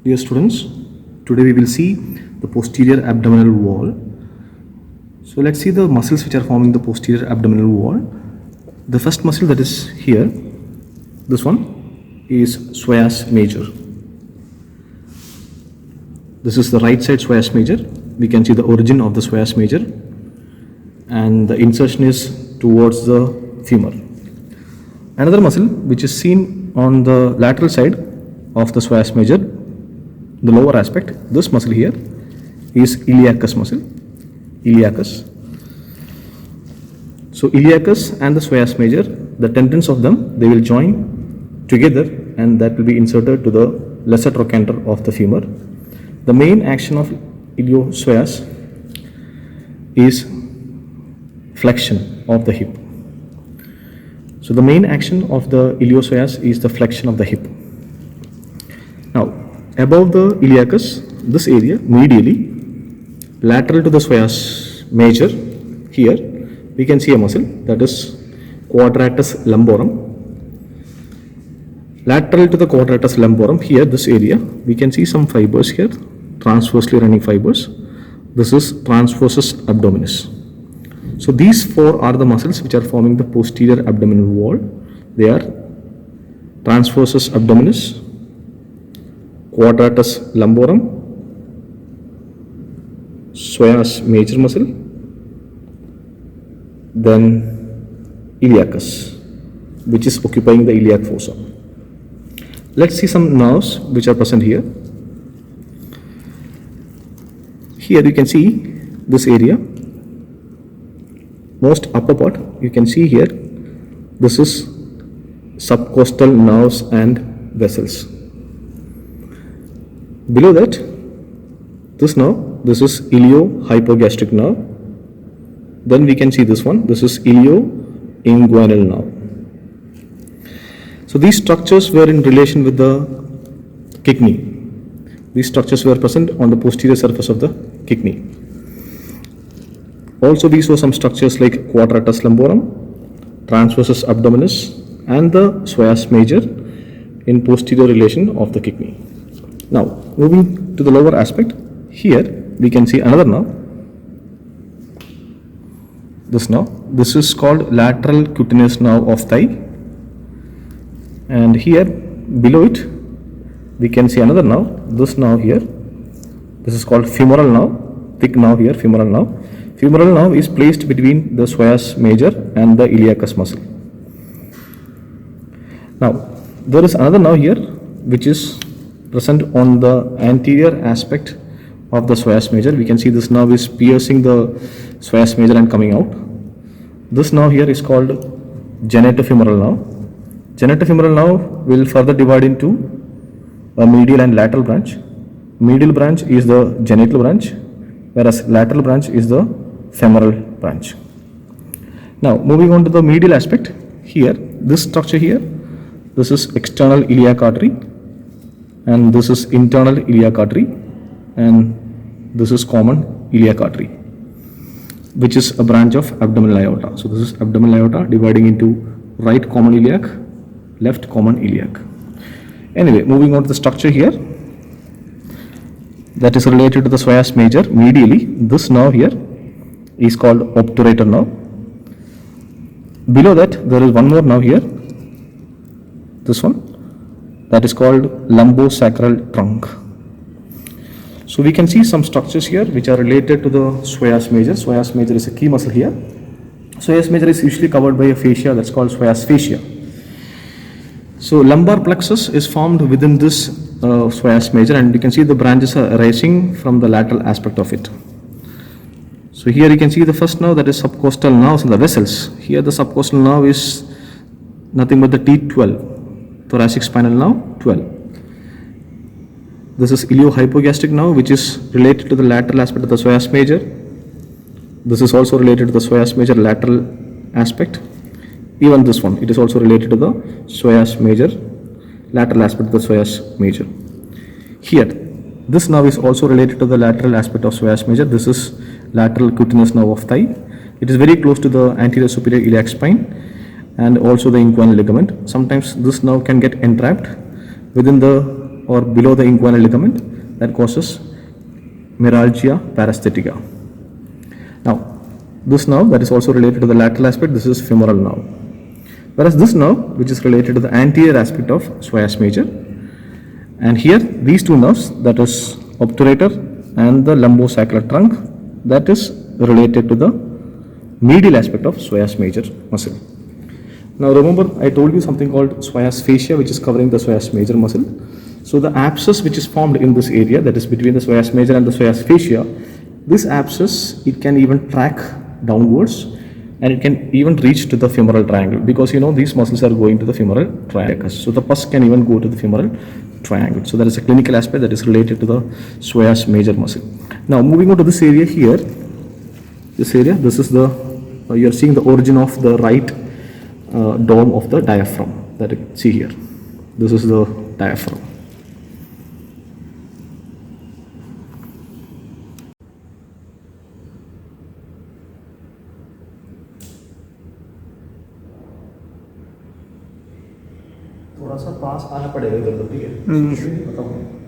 Dear students, today we will see the posterior abdominal wall. So let's see the muscles which are forming the posterior abdominal wall. The first muscle that is here, this one is psoas major. This is the right side psoas major. We can see the origin of the psoas major and the insertion is towards the femur. Another muscle which is seen on the lateral side of the psoas major, the lower aspect, this muscle here is iliacus muscle, iliacus. So iliacus and the psoas major, the tendons of them, they will join together and that will be inserted to the lesser trochanter of the femur. The main action of iliopsoas is flexion of the hip. So the main action of the iliopsoas is the flexion of the hip. Now, above the iliacus, this area medially, lateral to the psoas major, here we can see a muscle that is Quadratus lumborum. Lateral to the Quadratus lumborum, here this area, we can see some fibers here, transversely running fibers. This is transversus abdominis. So these four are the muscles which are forming the posterior abdominal wall. They are transversus abdominis, Quadratus lumborum, psoas major muscle, then iliacus, which is occupying the iliac fossa. Let's see some nerves which are present here. Here you can see this area, most upper part, you can see here, this is subcostal nerves and vessels. Below that, this nerve, this is iliohypogastric nerve. Then we can see this one, this is ilioinguinal nerve. So these structures were in relation with the kidney. These structures were present on the posterior surface of the kidney. Also we saw some structures like Quadratus lumborum, transversus abdominis and the psoas major in posterior relation of the kidney. Now moving to the lower aspect, here we can see another nerve. This nerve, this is called lateral cutaneous nerve of thigh, and here below it we can see another nerve, this nerve here. This is called femoral nerve, thick nerve here, femoral nerve. Femoral nerve is placed between the psoas major and the iliacus muscle. Now there is another nerve here which is present on the anterior aspect of the psoas major. We can see this nerve is piercing the psoas major and coming out. This nerve here is called genitofemoral nerve. Genitofemoral nerve will further divide into a medial and lateral branch. Medial branch is the genital branch, whereas lateral branch is the femoral branch. Now moving on to the medial aspect, here this structure here, this is external iliac artery and this is internal iliac artery and this is common iliac artery, which is a branch of abdominal aorta. So this is abdominal aorta dividing into right common iliac, left common iliac. Anyway, moving on to the structure here that is related to the psoas major medially, this nerve here is called obturator nerve. Below that there is one more nerve here, this one, that is called lumbosacral trunk. So we can see some structures here which are related to the psoas major. Psoas major is a key muscle here. Psoas major is usually covered by a fascia that's called psoas fascia. So lumbar plexus is formed within this psoas major, and you can see the branches are arising from the lateral aspect of it. So here you can see the first nerve, that is subcostal nerves and the vessels. Here the subcostal nerve is nothing but the T12, thoracic spinal nerve 12. This is iliohypogastric nerve, which is related to the lateral aspect of the psoas major. This is also related to the psoas major lateral aspect. Even this one, it is also related to the psoas major, lateral aspect of the psoas major. Here, this nerve is also related to the lateral aspect of psoas major. This is lateral cutaneous nerve of thigh. It is very close to the anterior superior iliac spine and also the inguinal ligament. Sometimes this nerve can get entrapped within the or below the inguinal ligament that causes meralgia paresthetica. Now, this nerve that is also related to the lateral aspect, this is femoral nerve. Whereas this nerve, which is related to the anterior aspect of psoas major, and here these two nerves, that is obturator and the lumbosacral trunk, that is related to the medial aspect of psoas major muscle. Now remember, I told you something called psoas fascia, which is covering the psoas major muscle. So the abscess which is formed in this area, that is between the psoas major and the psoas fascia, this abscess, it can even track downwards and it can even reach to the femoral triangle, because these muscles are going to the femoral triangle. So the pus can even go to the femoral triangle. So that is a clinical aspect that is related to the psoas major muscle. Now moving on to this area here, this area, this is the, you are seeing the origin of the right dome of the diaphragm that you can see here. This is the diaphragm. थोड़ा सा पास आना पड़ेगा इधर, ठीक है? बताओ।